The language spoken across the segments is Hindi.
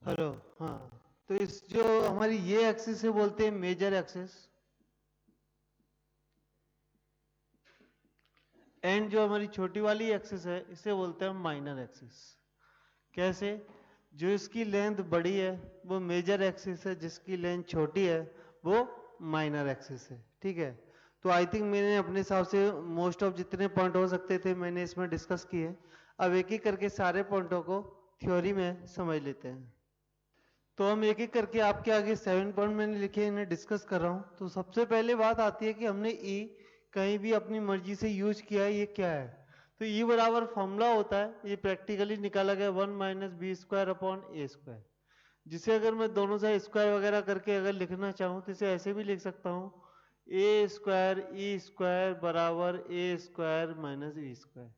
हेलो। हाँ, तो इस जो हमारी ये एक्सिस है बोलते हैं मेजर एक्सिस, एंड जो हमारी छोटी वाली एक्सिस है इसे बोलते हैं माइनर एक्सिस। कैसे? जो इसकी लेंथ बड़ी है वो मेजर एक्सिस है, जिसकी लेंथ छोटी है वो माइनर एक्सिस है। ठीक है, तो आई थिंक मैंने अपने हिसाब से मोस्ट ऑफ जितने पॉइंट हो सकते थे मैंने इसमें डिस्कस किए। अब एक एक करके सारे पॉइंटों को थ्योरी में समझ लेते हैं। तो हम एक एक करके आपके आगे 7 पॉइंट मैंने लिखे इन्हें डिस्कस कर रहा हूं। तो सबसे पहले बात आती है कि हमने ई कहीं भी अपनी मर्जी से यूज किया है, ये क्या है? तो ई बराबर फॉर्मूला होता है, ये प्रैक्टिकली निकाला गया 1 - b² / a², जिसे अगर मैं दोनों साइड स्क्वायर वगैरह करके अगर लिखना चाहूँ तो इसे ऐसे भी लिख सकता हूँ, a²e² / a² - b²।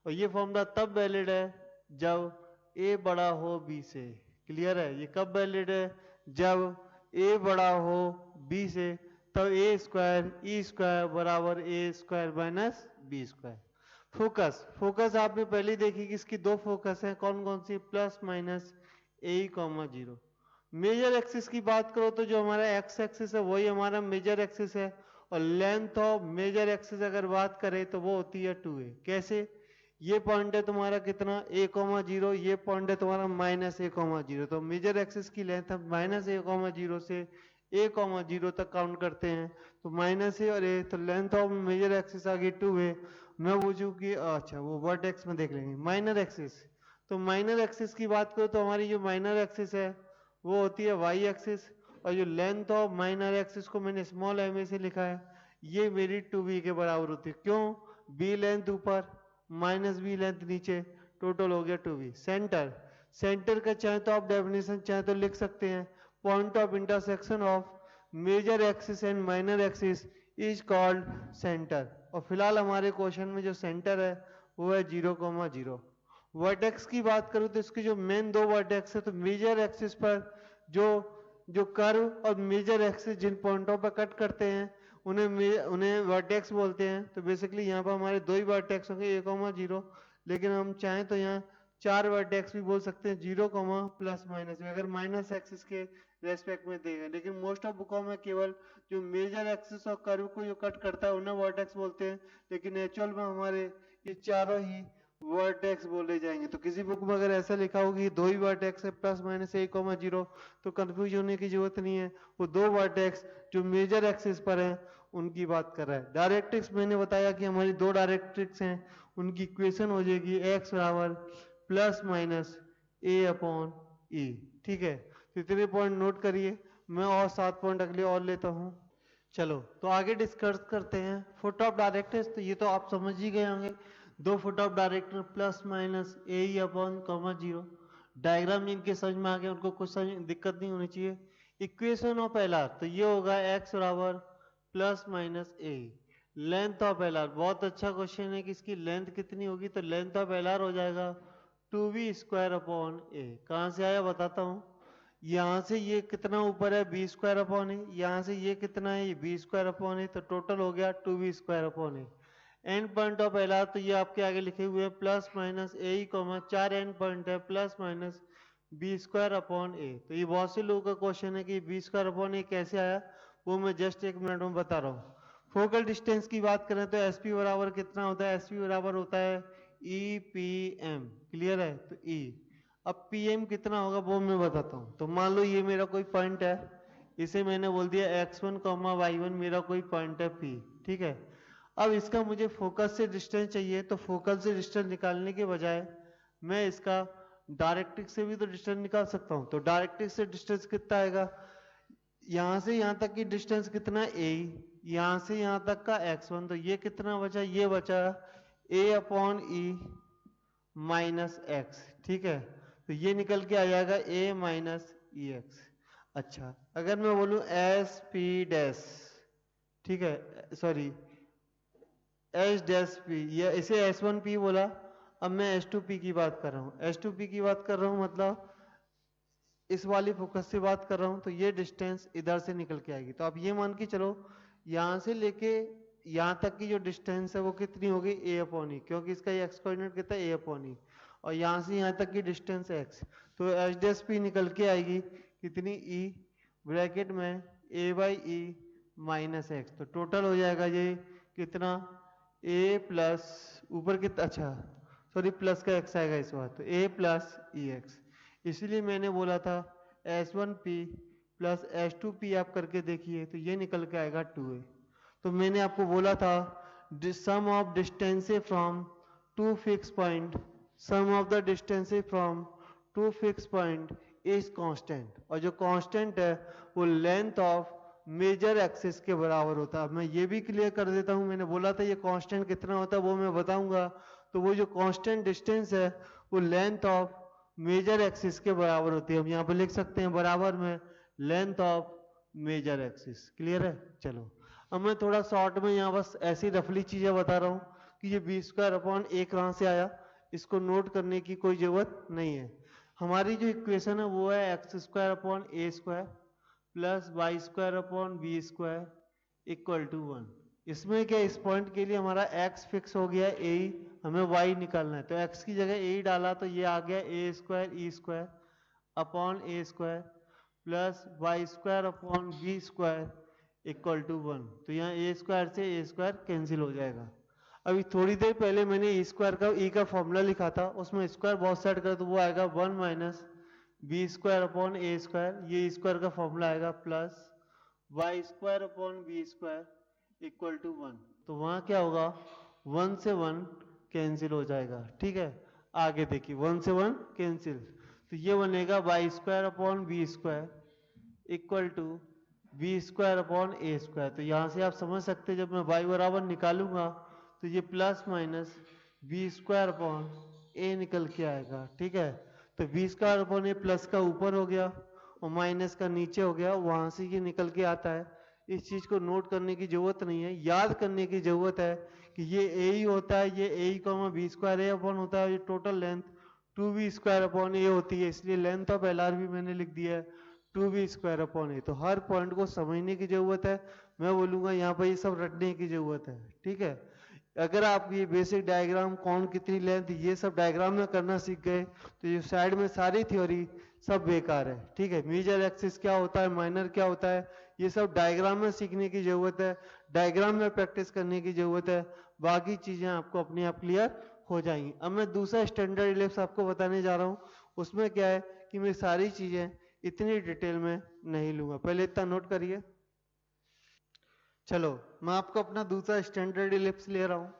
और ये फॉर्मूला तब वैलिड है जब ए बड़ा हो बी से। क्लियर है? ये कब वैलिड है? जब ए बड़ा हो बी से, तब a²e² = a² - b²। Focus, focus आपने पहले ही देखी कि इसकी दो फोकस हैं, कौन कौन सी? Plus minus a, 0। Major axis की बात करो तो जो हमारा एक्स एक्सिस है वही हमारा मेजर एक्सिस है, और लेंथ ऑफ मेजर एक्सिस अगर बात करें तो वो होती है 2a। कैसे? ये पॉइंट है तुम्हारा कितना? a, 0। ये पॉइंट है तुम्हारा -a, 0। तो मेजर एक्सिस की लेंथ हम -a, 0 से a, 0 तक काउंट करते हैं। तो -a और a, तो लेंथ ऑफ मेजर एक्सिस आ गई 2a। मैं पूछूं कि अच्छा वो वर्टेक्स में देख लेंगे माइनर एक्सिस। तो माइनर एक्सिस की बात करो तो हमारी जो माइनर एक्सिस है वो होती है वाई एक्सिस, और जो लेंथ ऑफ माइनर एक्सिस को मैंने स्मॉल एम ए से लिखा है, ये मेरी 2b के बराबर होती है। क्यों? b लेंथ ऊपर माइनस बी लेंथ नीचे, टोटल हो गया 2b। सेंटर, सेंटर का चाहे तो आप डेफिनेशन चाहे तो लिख सकते हैं, point of intersection of major axis and minor axis is called centre. और फिलहाल हमारे क्वेश्चन में जो सेंटर है वो है 0, 0। वर्टेक्स की बात करूं तो इसकी जो मेन दो वर्टेक्स है, तो मेजर एक्सिस पर जो जो कर्व और मेजर एक्सिस जिन पॉइंटों पर कट करते हैं उन्हें वर्टेक्स बोलते हैं। तो बेसिकली यहाँ पर हमारे दो ही वर्टेक्स होंगे, a, 0। लेकिन हम चाहें तो यहाँ चार वर्टेक्स भी बोल सकते हैं, 0, प्लस माइनस में, अगर माइनस एक्सिस के रेस्पेक्ट में देंगे। लेकिन मोस्ट ऑफ बुकों में केवल जो मेजर एक्सिस और कर्व को जो कट करता है उन्हें वर्टेक्स बोलते हैं, लेकिन एक्चुअल में हमारे ये चारों ही वर्टेक्स बोले जाएंगे। तो किसी बुक में अगर ऐसा लिखा होगा कि दो ही वर्टेक्स है +-a, 0, तो कंफ्यूज होने की जरूरत नहीं है, वो दो वर्टेक्स जो मेजर एक्सिस पर हैं उनकी बात कर रहा है। डायरेक्ट्रिक्स मैंने बताया कि हमारी दो डायरेक्ट्रिक्स हैं, उनकी इक्वेशन हो जाएगी x बराबर +-a/e। ठीक है, तो इतने पॉइंट नोट करिए, मैं और 7 पॉइंट अगले और लेता हूं। चलो तो आगे डिस्कस करते हैं फुट ऑफ डायरेक्टर्स। तो ये तो आप समझ ही गए होंगे, दो foot of director +-a/0। Diagram जिनके समझ में आ गया उनको कुछ दिक्कत नहीं होनी चाहिए। इक्वेशन ऑफ एलआर, तो ये होगा x बराबर +-a। लेंथ ऑफ एलआर, बहुत अच्छा क्वेश्चन है कि इसकी लेंथ कितनी होगी, तो लेंथ ऑफ एलआर हो जाएगा 2b²/a। कहां से आया बताता हूं, यहां से ये कितना ऊपर है b²/a, यहां से ये कितना है, ये b²/a, तो टोटल हो गया 2b²/a। And point of LR, तो ये आपके आगे लिखे हुए हैं +-a, चार एंड पॉइंट है +-b²/a। तो ये बहुत से लोगों का क्वेश्चन है कि b²/a कैसे आया, वो मैं जस्ट 1 मिनट में बता रहा हूँ। फोकल डिस्टेंस की बात करें तो एसपी बराबर कितना होता है? एसपी बराबर होता है ईपीएम। क्लियर है? तो ई, अब पीएम कितना होगा वो मैं बताता हूं। तो मान लो ये मेरा कोई पॉइंट है, इसे मैंने बोल दिया x1, y1 मेरा कोई पॉइंट है P। ठीक है, अब इसका मुझे फोकस से डिस्टेंस चाहिए, तो फोकस से डिस्टेंस निकालने के बजाय मैं इसका डायरेक्ट्रिक्स से भी तो डिस्टेंस निकाल सकता हूं। तो डायरेक्ट्रिक्स से डिस्टेंस कितना आएगा, यहां से यहां तक की डिस्टेंस कितना है a, यहां से यहां तक का x1, तो ये कितना बचा, ये बचा a/e -x। ठीक है, तो ये निकल के आ जाएगा a-ex। अच्छा, अगर मैं बोलूं एस पी डैश, ठीक है, सॉरी एच डैश पी, या इसे S1P बोला, अब मैं S2P की बात कर रहा हूं। S2P की बात कर रहा हूं मतलब इस वाली फोकस से बात कर रहा हूं, तो ये डिस्टेंस इधर से निकल के आएगी। तो आप ये मान के चलो यहां से लेके यहां तक की जो डिस्टेंस है वो कितनी होगी, a/e, क्योंकि इसका एक्स कोऑर्डिनेट कितना है a/e। और यहाँ से यहाँ तक की डिस्टेंस x, तो एच डैश पी निकल के आएगी कितनी e ब्रैकेट में a by E minus x, तो टोटल हो जाएगा ये कितना a प्लस ऊपर कितना, अच्छा सॉरी प्लस का x आएगा इस बार, तो a प्लस ई एक्स। इसलिए मैंने बोला था S1p प्लस S2p आप करके देखिए तो ये निकल के आएगा 2a। तो मैंने आपको बोला था sum of distance from two fix point, sum of the distance from two fix point is constant, और जो कांस्टेंट है वो लेंथ ऑफ मेजर एक्सिस के बराबर होता है। मैं ये भी क्लियर कर देता हूँ, मैंने बोला था ये कांस्टेंट कितना होता है वो मैं बताऊंगा। तो वो जो कांस्टेंट डिस्टेंस है वो लेंथ ऑफ मेजर एक्सिस के बराबर होती है। हम यहाँ पे लिख सकते हैं बराबर में length of major axis. Clear है? चलो अब मैं थोड़ा शॉर्ट में यहाँ बस ऐसी रफली चीजें बता रहा हूँ कि ये बी स्क्वायर अपॉन ए कहाँ से आया, इसको नोट करने की कोई जरूरत नहीं है। हमारी जो इक्वेशन है वो है x square upon A square plus Y square upon B square equal to 1। इसमें क्या इस पॉइंट के लिए हमारा x फिक्स हो गया ए, हमें y निकालना है, तो x की जगह ए डाला तो ये आ गया A square E square upon A square plus Y square upon B square equal to 1। तो यहाँ ए स्क्वायर से ए स्क्वायर कैंसिल हो जाएगा। अभी थोड़ी देर पहले मैंने ई स्क्वायर का ई का फॉर्मूला लिखा था, उसमें स्क्वायर बहुत सेट कर तो वो आएगा 1 माइनस बी स्क्वायर अपॉन ए स्क्वायर, ये स्क्वायर का फॉर्मूला आएगा plus Y square upon B square equal to 1। तो वहाँ क्या होगा 1 से 1 कैंसिल हो जाएगा। ठीक है, आगे देखिए 1 से 1 कैंसिल, तो ये बनेगा y square upon B square equal to b square upon A square. तो यहाँ से आप समझ सकते हैं जब मैं y बराबर निकालूंगा तो ये plus minus B square upon A निकल के आएगा। ठीक है, तो B square upon A plus का ऊपर हो गया और माइनस का नीचे हो गया, वहां से ये निकल के आता है। इस चीज को नोट करने की जरूरत नहीं है, याद करने की जरूरत है कि ये ए ही होता है, ये ए ही comma B square A upon होता है, ये total length 2b square upon A होती है, इसलिए लेंथ ऑफ एल आर भी मैंने लिख दिया है 2b स्क्वायर अपॉन ए। तो हर पॉइंट को समझने की जरूरत है, मैं बोलूंगा यहाँ पर ये सब रटने की जरूरत है। ठीक है, अगर आप ये बेसिक डायग्राम कौन कितनी लेंथ ये सब डायग्राम में करना सीख गए तो ये साइड में सारी थ्योरी सब बेकार है। ठीक है, मेजर एक्सिस क्या होता है, माइनर क्या होता है, ये सब डायग्राम में सीखने की जरूरत है, डायग्राम में प्रैक्टिस करने की जरूरत है, बाकी चीजें आपको अपने आप क्लियर हो जाएंगी। अब मैं दूसरा स्टैंडर्ड इलिप्स आपको बताने जा रहा हूँ, उसमें क्या है कि मैं सारी चीजें इतनी डिटेल में नहीं लूंगा, पहले इतना नोट करिए। चलो मैं आपको अपना दूसरा स्टैंडर्ड इलिप्स ले रहा हूँ,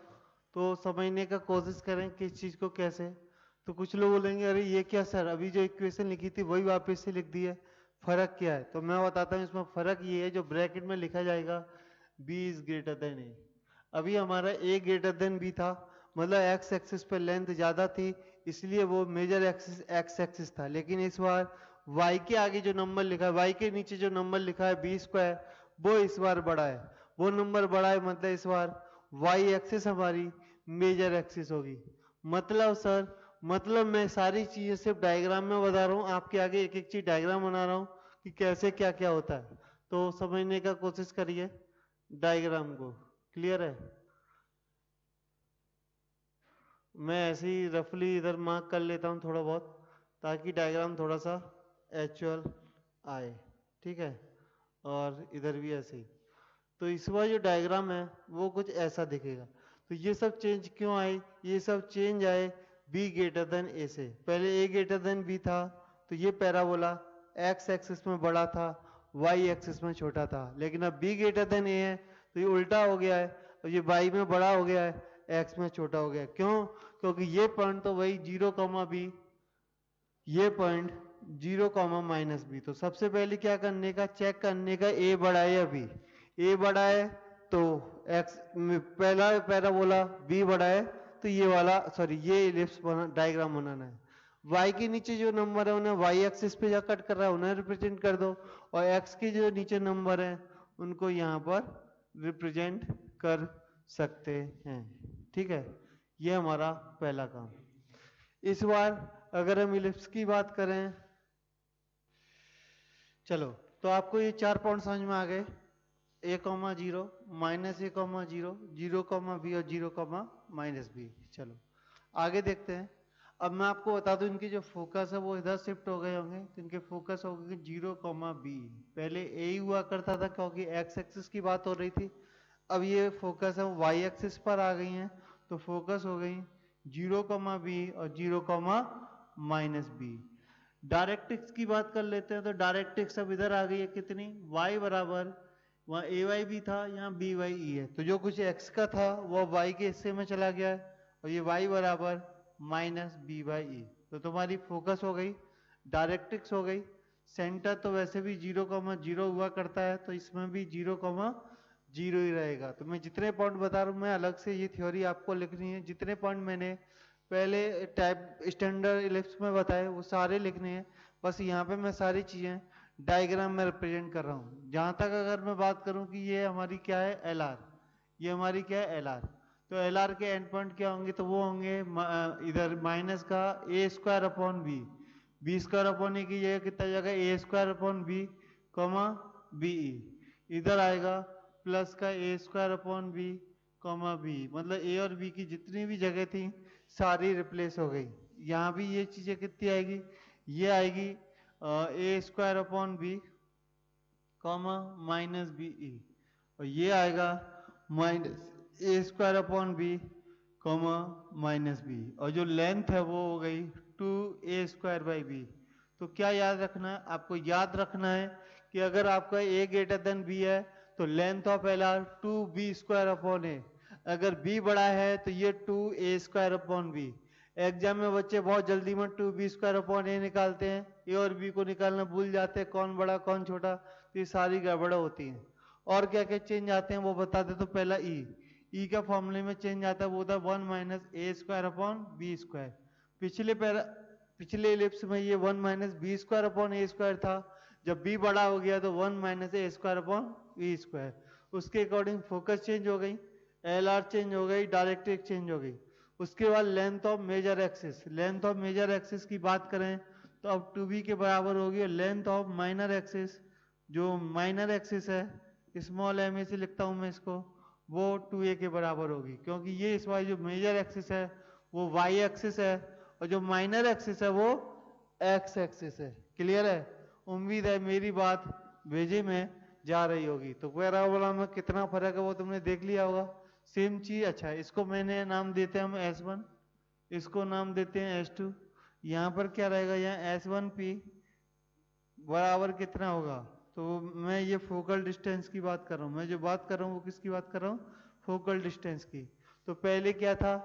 तो समझने का कोशिश करें किस चीज को कैसे। तो कुछ लोग बोलेंगे अरे ये क्या सर, अभी जो इक्वेशन लिखी थी वही वापस से लिख दी है, फर्क क्या है? तो मैं बताता हूँ इसमें फर्क ये है, जो ब्रैकेट में लिखा जाएगा b इज ग्रेटर देन ए। अभी हमारा a ग्रेटर देन b था, मतलब एक्स एक्सिस पे लेंथ ज्यादा थी इसलिए वो मेजर एक्सिस एक्स एक्सिस था, लेकिन इस बार y के आगे जो नंबर लिखा है, y के नीचे जो नंबर लिखा है बी स्क्वायर, वो इस बार बड़ा है, वो नंबर बड़ा है, मतलब इस बार y एक्सिस हमारी मेजर एक्सिस होगी। मतलब सर, मतलब मैं सारी चीजें सिर्फ डायग्राम में बता रहा हूँ, आपके आगे एक एक चीज डायग्राम बना रहा हूँ कि कैसे क्या क्या होता है, तो समझने का कोशिश करिए डायग्राम को। क्लियर है? मैं ऐसे ही रफली इधर मार्क कर लेता हूँ थोड़ा बहुत, ताकि डायग्राम थोड़ा सा एक्चुअल आए। ठीक है, और इधर भी ऐसे ही। तो इस बार जो डायग्राम है वो कुछ ऐसा दिखेगा। तो ये सब चेंज क्यों आए? ये सब चेंज आए b ग्रेटर देन a से। पहले a ग्रेटर देन b था तो ये पैराबोला x एक्सिस में बड़ा था, y एक्सिस में छोटा था, लेकिन अब b ग्रेटर देन a है तो ये उल्टा हो गया है और ये y में बड़ा हो गया है, x में छोटा हो गया। क्यों? क्योंकि ये पॉइंट तो वही 0, b, ये पॉइंट 0, -b। तो सबसे पहले क्या करने का, चेक करने का a बड़ा है या b। a बड़ा है तो x पहला पैराबोला, b बड़ा है तो ये वाला सॉरी ये इलिप्स डायग्राम बनाना है। y के नीचे जो नंबर है उन्हें y एक्सिस पे जा कट कर रहा है उन्हें रिप्रेजेंट कर दो, और x के जो नीचे नंबर है उनको यहाँ पर रिप्रेजेंट कर सकते हैं। ठीक है, ये हमारा पहला काम। इस बार अगर हम इलिप्स की बात करें, चलो तो आपको ये 4 पॉइंट समझ में आ गए, a, 0, -a, 0, 0, b और 0, -b। चलो आगे देखते हैं। अब मैं आपको बता दूं इनके जो फोकस है वो इधर शिफ्ट हो गए होंगे, तो इनके फोकस हो गए 0,b। पहले ए ही हुआ करता था क्योंकि एक्स एक्सिस की बात हो रही थी, अब ये फोकस है वाई एक्सिस पर आ गई हैं, तो फोकस हो गई 0,b और 0,-b। डायरेक्ट्रिक्स की बात कर लेते हैं, तो डायरेक्ट्रिक्स अब इधर आ गई है कितनी, y बराबर, वहाँ ए वाई भी था, यहाँ बी वाई ई है, तो जो कुछ x का था वो y के हिस्से में चला गया है, और ये y बराबर -b/e। तो तुम्हारी फोकस हो गई, डायरेक्ट्रिक्स हो गई। सेंटर तो वैसे भी 0,0 हुआ करता है, तो इसमें भी 0,0 ही रहेगा। तो मैं जितने पॉइंट बता रहा हूँ, मैं अलग से ये थ्योरी आपको लिखनी है, जितने पॉइंट मैंने पहले टाइप स्टैंडर्ड इलिप्स में बताए वो सारे लिखने हैं। बस यहाँ पे मैं सारी चीजें डायग्राम में रिप्रेजेंट कर रहा हूँ। जहां तक अगर मैं बात करूं कि ये हमारी क्या है एल आर, ये हमारी क्या है एल आर, तो एल आर के एंड पॉइंट क्या होंगे, तो वो होंगे इधर माइनस का a² अपॉन b² की जगह कितना जाएगा a² कॉमा बी, इधर आएगा प्लस का a² b, मतलब a और b की जितनी भी जगह थी सारी रिप्लेस हो गई। यहाँ भी ये चीजें कितनी आएगी, ये आएगी a² कॉमा -be, और ये आएगा -a² कॉमा -b, और जो लेंथ है वो हो गई 2a²/b। तो क्या याद रखना है आपको, याद रखना है कि अगर आपका a ग्रेटर देन b है तो length of L R 2b²/a, अगर b बड़ा है तो ये 2a²/b। एग्जाम में बच्चे बहुत जल्दी में 2b²/a निकालते हैं, ए और बी को निकालना भूल जाते हैं, कौन बड़ा कौन छोटा, तो ये सारी गड़बड़ होती हैं। और क्या क्या चेंज आते हैं वो बता दे, तो पहला ई का फॉर्मूले में चेंज आता है, वो था 1 - a²/b²। पिछले इलिप्स में ये 1 - b²/a² था, जब b बड़ा हो गया तो 1 - a²/b²। उसके अकॉर्डिंग फोकस चेंज हो गई, एल आर चेंज हो गई, डायरेक्ट्रिक्स चेंज हो गई। उसके बाद length of major axis, length of major axis की बात करें तो अब 2b के बराबर होगी, और लेंथ ऑफ माइनर एक्सिस, जो माइनर एक्सिस है स्मॉल m से लिखता हूं मैं इसको, वो 2a के बराबर होगी, क्योंकि ये इस बार जो मेजर एक्सिस है वो y एक्सिस है, और जो माइनर एक्सिस है वो x एक्सिस है। क्लियर है, उम्मीद है मेरी बात भेजे में जा रही होगी। तो पैराबोला में कितना फर्क है वो तुमने देख लिया होगा, सेम चीज। अच्छा, इसको मैंने नाम देते हैं हम S1, इसको नाम देते हैं S2। यहाँ पर क्या रहेगा, यहाँ S1p बराबर कितना होगा, तो मैं ये फोकल डिस्टेंस की बात कर रहा हूँ, मैं जो बात कर रहा हूँ वो किसकी बात कर रहा हूँ, फोकल डिस्टेंस की। तो पहले क्या था,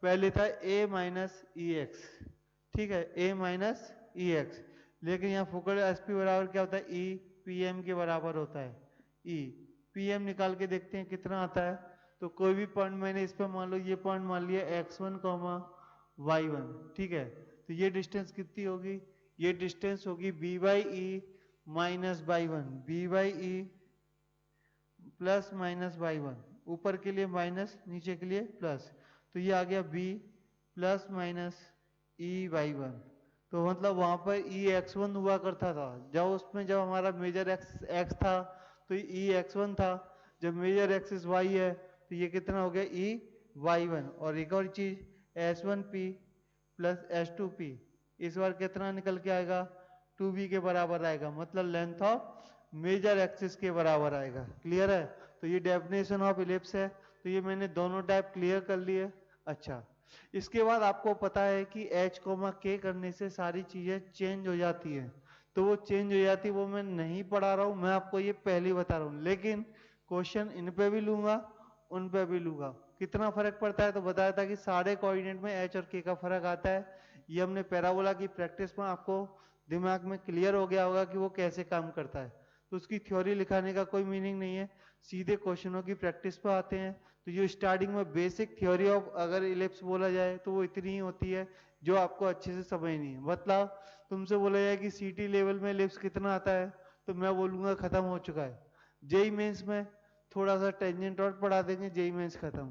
पहले था a - ex, ठीक है, a - ex, लेकिन यहाँ फोकल एसपी बराबर क्या होता है, e pm के बराबर होता है। e pm निकाल के देखते हैं कितना आता है, तो कोई भी पॉइंट मैंने इस पर मान लो ये पॉइंट मान लिया x1, y1, ठीक है, तो ये डिस्टेंस कितनी होगी, ये डिस्टेंस होगी b/e minus y1, b/e plus minus y1, ऊपर के लिए माइनस नीचे के लिए प्लस, तो ये आ गया b प्लस माइनस e/1। तो मतलब वहां पर ex1 हुआ करता था, जब उसमें जब हमारा मेजर x था तो ex1 था, जब मेजर एक्सिस y है तो ये कितना हो गया e/y1। और एक और चीज s1p प्लस s2p, इस बार कितना निकल के आएगा, 2b के बराबर आएगा, मतलब लेंथ ऑफ मेजर एक्सिस के बराबर आएगा। क्लियर है, तो ये डेफिनेशन ऑफ इलिप्स है। तो ये मैंने दोनों टाइप क्लियर कर लिए। अच्छा, इसके बाद आपको पता है कि h, k करने से सारी चीजें चेंज हो जाती हैं, तो वो चेंज हो जाती है, वो मैं नहीं पढ़ा रहा हूँ, मैं आपको ये पहले बता रहा हूँ, लेकिन क्वेश्चन इन पे भी लूंगा उन पे भी लूंगा। कितना फर्क पड़ता है, तो बताया था कि सारे कोऑर्डिनेट में h और k का फर्क आता है। ये हमने पैराबोला की प्रैक्टिस में आपको दिमाग में क्लियर हो गया होगा कि वो कैसे काम करता है, तो उसकी थ्योरी लिखाने का कोई मीनिंग नहीं है, सीधे क्वेश्चनों की प्रैक्टिस पे आते हैं। तो जो स्टार्टिंग में बेसिक थ्योरी ऑफ अगर इलिप्स बोला जाए तो वो इतनी ही होती है जो आपको अच्छे से समझनी है। मतलब तुमसे बोला जाए कि सीटी लेवल में इलिप्स कितना आता है, तो मैं बोलूंगा खत्म हो चुका है। जेई मेंस में थोड़ा सा टेंजेंट और पढ़ा देंगे, जेई मेंस खत्म,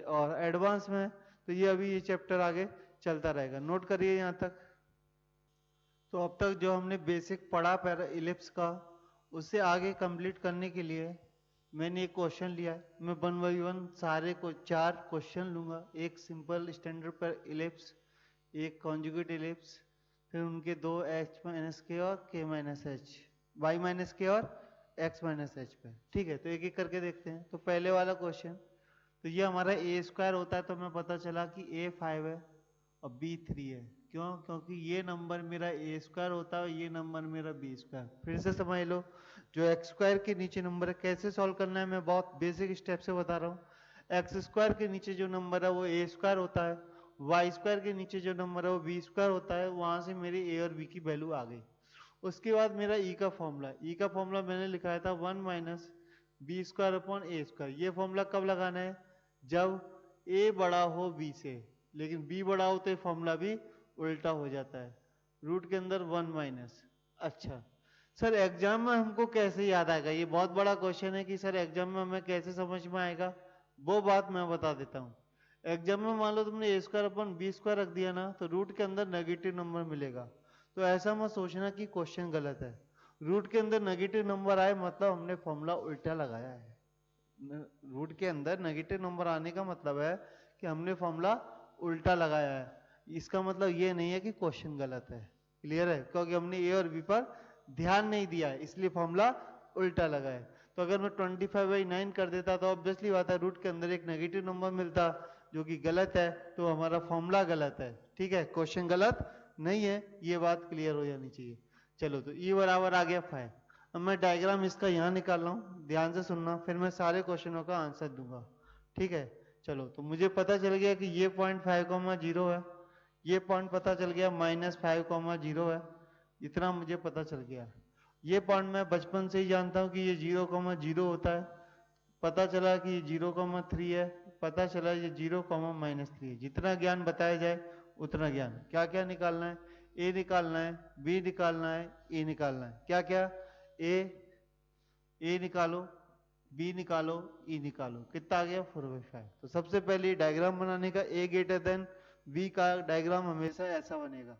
और एडवांस में तो ये अभी ये चैप्टर आगे चलता रहेगा, नोट करिए यहाँ तक। तो अब तक जो हमने बेसिक पढ़ा पैरा इलिप्स का, उससे आगे कंप्लीट करने के लिए मैंने एक क्वेश्चन लिया है। मैं 1 बाई 1 सारे को 4 क्वेश्चन लूंगा, एक सिंपल स्टैंडर्ड पर इलिप्स, एक कॉन्जुगेट इलिप्स, फिर उनके दो एच माइनस के और के माइनस एच, वाई माइनस के और एक्स माइनस एच पे। ठीक है, तो एक एक करके देखते हैं। तो पहले वाला क्वेश्चन, तो ये हमारा ए स्क्वायर होता है, तो हमें पता चला कि ए 5 है और बी 3 है। क्यों? क्योंकि ये नंबर मेरा ए स्क्वायर होता है और ये नंबर मेरा बी स्क्वायर। फिर से समझ लो, जो एक्स स्क्वायर के नीचे नंबर है कैसे सॉल्व करना है, मैं बहुत बेसिक स्टेप से बता रहा हूँ। एक्स स्क्वायर के नीचे जो नंबर है वो ए स्क्वायर होता है, वाई स्क्वायर के नीचे जो नंबर है वो बी स्क्वायर होता है। वहां से मेरी ए और बी की वैल्यू आ गई। उसके बाद मेरा ई का फॉर्मूला, ई का फॉर्मूला मैंने लिखाया था 1 माइनस बी स्क्वायर अपॉन ए स्क्वायर। ये फॉर्मूला कब लगाना है? जब ए बड़ा हो बी से, लेकिन बी बड़ा हो तो ये फॉर्मूला भी उल्टा हो जाता है। रूट के अंदर 1 माइनस। अच्छा सर, एग्जाम में हमको कैसे याद आएगा? ये बहुत बड़ा क्वेश्चन है कि सर एग्जाम में हमें कैसे समझ में आएगा, वो बात मैं बता देता हूँ। एग्जाम में मान लो तुमने ए स्क्वायर अपन बी स्क्वायर रख दिया ना, तो रूट के अंदर नेगेटिव नंबर मिलेगा। तो ऐसा मत सोचना कि क्वेश्चन गलत है। रूट के अंदर नेगेटिव नंबर आए मतलब हमने फॉर्मूला उल्टा लगाया है। रूट के अंदर नेगेटिव नंबर आने का मतलब है कि हमने फॉर्मूला उल्टा लगाया है। इसका मतलब ये नहीं है कि क्वेश्चन गलत है। क्लियर है? क्योंकि हमने ए और बी पर ध्यान नहीं दिया है, इसलिए फॉर्मूला उल्टा लगा है। तो अगर मैं 25/9 कर देता तो ऑब्वियसली बात है रूट के अंदर एक नेगेटिव नंबर मिलता, जो कि गलत है, तो हमारा फॉर्मूला गलत है। ठीक है, क्वेश्चन गलत नहीं है, ये बात क्लियर हो जानी चाहिए। चलो, तो ई बराबर आ गया 5। अब मैं डायग्राम इसका यहाँ निकाल रहा हूँ, ध्यान से सुनना, फिर मैं सारे क्वेश्चनों का आंसर दूंगा। ठीक है, चलो, तो मुझे पता चल गया कि ये पॉइंट 5,0 है, ये पॉइंट पता चल गया -5,0 है, इतना मुझे पता चल गया। ये पॉइंट मैं बचपन से ही जानता हूँ कि ये 0,0 होता है। पता चला कि ये 0,3 है, पता चला ये 0,-3 है। जितना ज्ञान बताया जाए उतना ज्ञान। क्या क्या निकालना है? ए निकालना है, बी निकालना है, ए निकालना है। क्या क्या? ए निकालो, बी निकालो, ई निकालो। कितना आ गया? 4/5। तो सबसे पहले डायग्राम बनाने का ए ग्रेटर देन बी का डायग्राम हमेशा ऐसा बनेगा।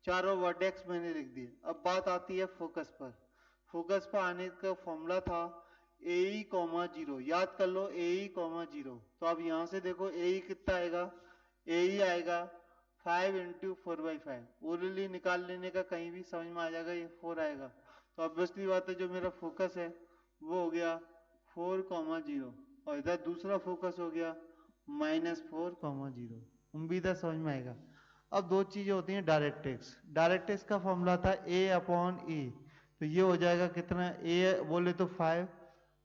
चारों वर्टेक्स मैंने लिख दिए। अब बात आती है फोकस पर। फोकस पर आने का फॉर्मूला था ए कॉमा 0। याद कर लो ए कॉमा 0। तो अब यहां से देखो ए कितना आएगा? ए आएगा 5 × 4/5। ओरली निकाल लेने का कहीं भी समझ में आ जाएगा, ये 4 आएगा। तो ऑब्वियसली बात है जो मेरा फोकस है वो हो गया 4,0 और इधर दूसरा फोकस हो गया -4,0। उम्मीद है समझ में आएगा। अब दो चीजें होती हैं डायरेक्ट्रिक्स। डायरेक्ट्रिक्स का फॉर्मूला था ए अपॉन ई। तो ये हो जाएगा कितना? ए बोले तो 5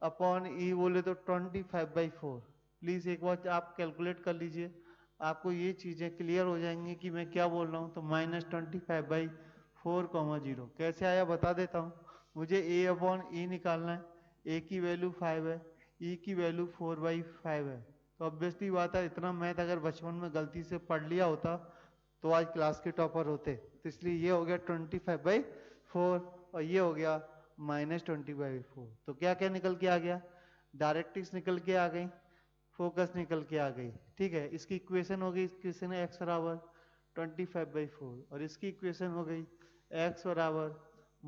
अपॉन ई बोले तो 25/4। प्लीज एक बार आप कैलकुलेट कर लीजिए, आपको ये चीजें क्लियर हो जाएंगी कि मैं क्या बोल रहा हूँ। तो -25/4,0 कैसे आया बता देता हूँ। मुझे ए अपॉन ई निकालना है। ए की वैल्यू 5 है, ई की वैल्यू 4/5 है। तो ऑब्वियसली बात है इतना मैथ अगर बचपन में गलती से पढ़ लिया होता तो आज क्लास के टॉपर होते। तो इसलिए ये हो गया 25/4 और ये हो गया -20/4। तो क्या क्या निकल के आ गया? डायरेक्ट्रिक्स निकल के आ गई, फोकस निकल के आ गई। ठीक है, इसकी इक्वेशन हो गई, इक्वेशन है x बराबर 25/4 और इसकी इक्वेशन हो गई x बराबर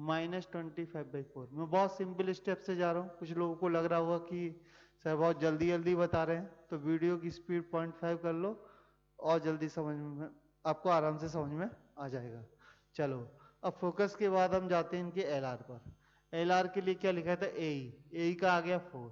-25/4। मैं बहुत सिंपल स्टेप से जा रहा हूँ। कुछ लोगों को लग रहा होगा कि सर बहुत जल्दी जल्दी बता रहे हैं, तो वीडियो की स्पीड 0.5 कर लो और जल्दी समझ में, आपको आराम से समझ में आ जाएगा। चलो, अब फोकस के बाद हम जाते हैं इनके एल आर पर। एल आर के लिए क्या लिखा था? ए का आ गया 4।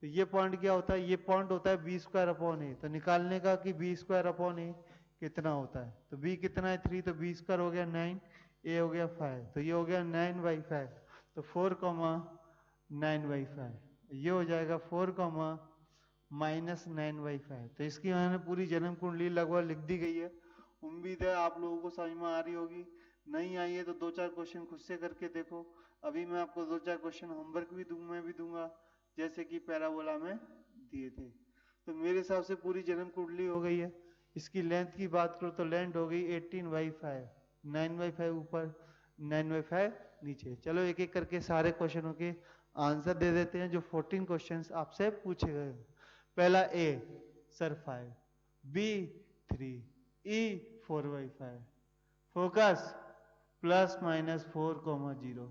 तो ये पॉइंट क्या होता है? ये पॉइंट होता है बी स्क्वायर अपॉन ए। तो निकालने का कि बी स्क्वायर अपॉन ए कितना होता है। तो बी कितना है? 3। तो बी स्क्वायर हो गया 9, ए हो गया 5, तो ये हो गया 9/5। तो 4,9/5 ये हो जाएगा 4,-9/5। तो इसकी मैंने पूरी जन्म कुंडली लगभग लिख दी गई है। उम्मीद है आप लोगों को समझ में आ रही होगी। नहीं आई है तो 2-4 क्वेश्चन खुद से करके देखो। अभी मैं आपको 2-4 क्वेश्चन होमवर्क भी दूंगा जैसे कि पैराबोला में दिए थे। तो मेरे हिसाब से पूरी जन्म कुंडली हो गई है। इसकी लेंथ की बात करो तो लेंथ हो गई 18/5, 9/5 ऊपर, 9/5 नीचे। चलो एक एक करके सारे क्वेश्चनों के आंसर दे देते हैं जो 14 क्वेश्चंस आपसे पूछे गए। पहला ए सर 5, b 3, e 4/5, focus +-4,0,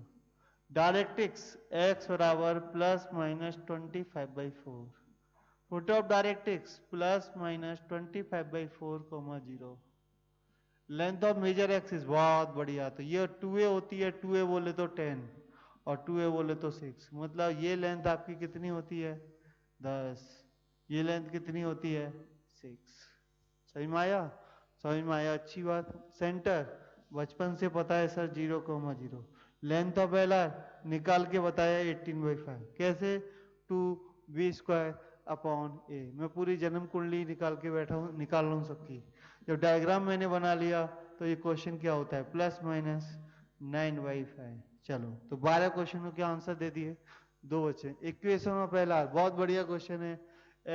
directrix x बराबर +-25/4, foot of directrix +-25/4,0, length of major axis, बहुत बढ़िया। तो ये 2a होती है, 2a बोले तो 10 और 2a बोले तो 6, मतलब ये लेंथ आपकी कितनी होती है 10, ये लेंथ कितनी होती है 6। समझ में आया? समझ में आया, अच्छी बात। सेंटर बचपन से पता है sir 0,0। Length of L R निकाल के बताया 18/5। कैसे? 2b² अपॉन ए। मैं पूरी जन्म कुंडली निकाल के बैठा हूँ, निकाल रहा हूँ सबकी। जब डायग्राम मैंने बना लिया तो ये क्वेश्चन क्या होता है, +-9/5। चलो, तो 12 क्वेश्चनों के आंसर दे दिए, 2 बचे। इक्वेशन ऑफ एल आर बहुत बढ़िया क्वेश्चन है।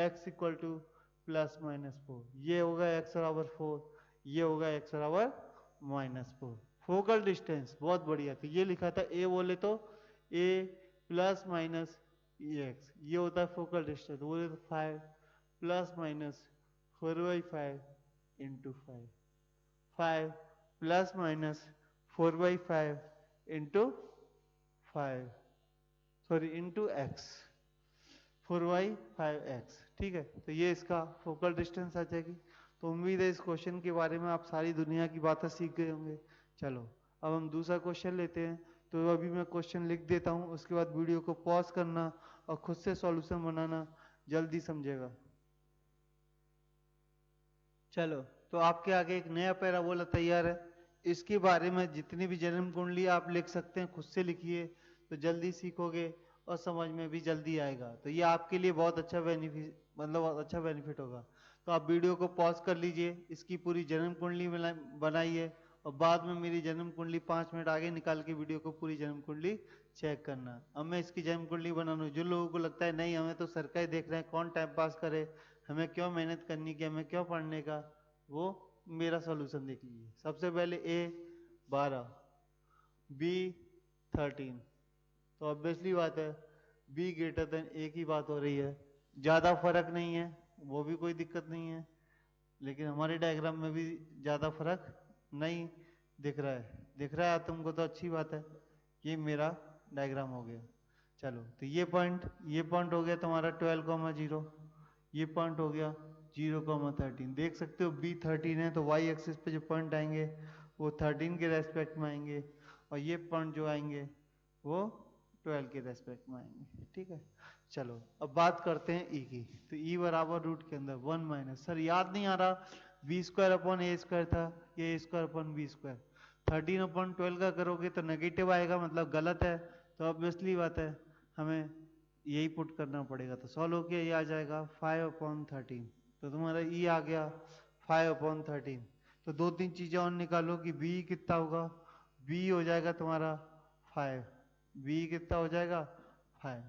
x इक्वल टू +-4, ये होगा x बराबर 4, ये होगा x बराबर -4। फोकल डिस्टेंस बहुत बढ़िया, तो ये लिखा था a बोले तो a ± ex, ये होता है फोकल डिस्टेंस। बोले तो 5 ±4/5 × 5, 5 ±4/5 × 5, सॉरी इंटू x, 4/5x। ठीक है, तो ये इसका फोकल डिस्टेंस आ जाएगी। तो उम्मीद है इस क्वेश्चन के बारे में आप सारी दुनिया की बातें सीख गए होंगे। चलो, अब हम दूसरा क्वेश्चन लेते हैं। तो अभी मैं क्वेश्चन लिख देता हूँ, उसके बाद वीडियो को पॉज करना और खुद से सॉल्यूशन बनाना, जल्दी समझेगा। चलो, तो आपके आगे एक नया पैराबोला तैयार है। इसके बारे में जितनी भी जन्म कुंडली आप लिख सकते हैं, खुद से लिखिए, तो जल्दी सीखोगे और समझ में भी जल्दी आएगा। तो ये आपके लिए बहुत अच्छा बेनिफिट, मतलब अच्छा बेनिफिट होगा। तो आप वीडियो को पॉज कर लीजिए, इसकी पूरी जन्म कुंडली बनाइए और बाद में मेरी जन्म कुंडली 5 मिनट आगे निकाल के वीडियो को पूरी जन्म कुंडली चेक करना। अब मैं इसकी जन्म कुंडली बनाना, जो लोगों को लगता है नहीं हमें तो सर का ही देख रहे हैं, कौन टाइम पास करे, हमें क्यों मेहनत करनी की, हमें क्यों पढ़ने का, वो मेरा सॉल्यूशन देख लीजिए। सबसे पहले a 12, b 13, तो ऑब्वियसली बात है b > a की बात हो रही है। ज्यादा फर्क नहीं है, वो भी कोई दिक्कत नहीं है, लेकिन हमारे डायग्राम में भी ज्यादा फर्क नहीं दिख रहा है। दिख रहा है तुमको तो अच्छी बात है, ये मेरा डायग्राम हो गया। चलो, तो ये पॉइंट हो गया तुम्हारा 12,0, ये पॉइंट हो गया 0,13। देख सकते हो b13 है, तो y एक्सिस पे जो पॉइंट आएंगे वो 13 के रेस्पेक्ट में आएंगे, और ये पॉइंट जो आएंगे वो 12 के रेस्पेक्ट में आएंगे। ठीक है, चलो अब बात करते हैं e की। तो e बराबर रूट के अंदर 1 सर याद नहीं आ रहा, b² था, ये a²/b²। 13/12 का करोगे तो नेगेटिव आएगा, मतलब गलत है। तो ऑब्वियसली बात है हमें यही पुट करना पड़ेगा। तो सॉल्व होके ये आ जाएगा 5/13। तो तुम्हारा e आ गया 5/13। तो 2-3 चीजें और निकालो कि b कितना होगा। b हो जाएगा तुम्हारा 5, b कितना हो जाएगा 5,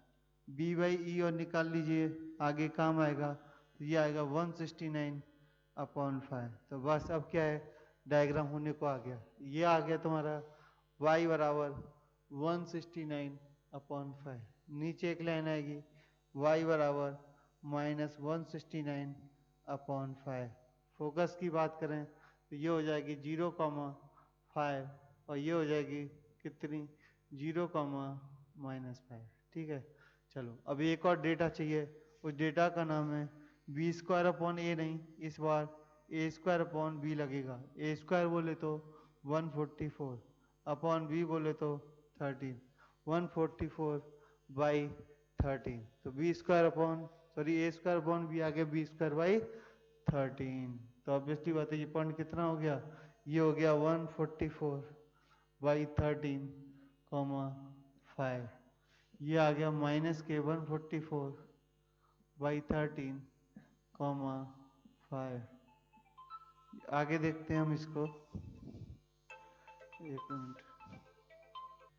b/e और निकाल लीजिए, आगे काम आएगा। तो ये आएगा 169/5। तो बस अब क्या है, डायग्राम होने को आ गया। ये आ गया तुम्हारा y बराबर 169/5। नीचे एक लाइन आएगी y बराबर -169/5। फोकस की बात करें तो ये हो जाएगी 0,5 और ये हो जाएगी कितनी 0,-5। ठीक है, चलो अब एक और डेटा चाहिए। उस डेटा का नाम है b²/a, नहीं इस बार a²/b लगेगा। a² बोले तो 144/b बोले तो 13, 144/13। तो a²/b आ गया b²/13। तो ऑब्वियसली बात है ये पॉइंट कितना हो गया, ये हो गया 144/13,5। ये आ गया -के 144/13,5। आगे देखते हैं हम इसको, एक मिनट।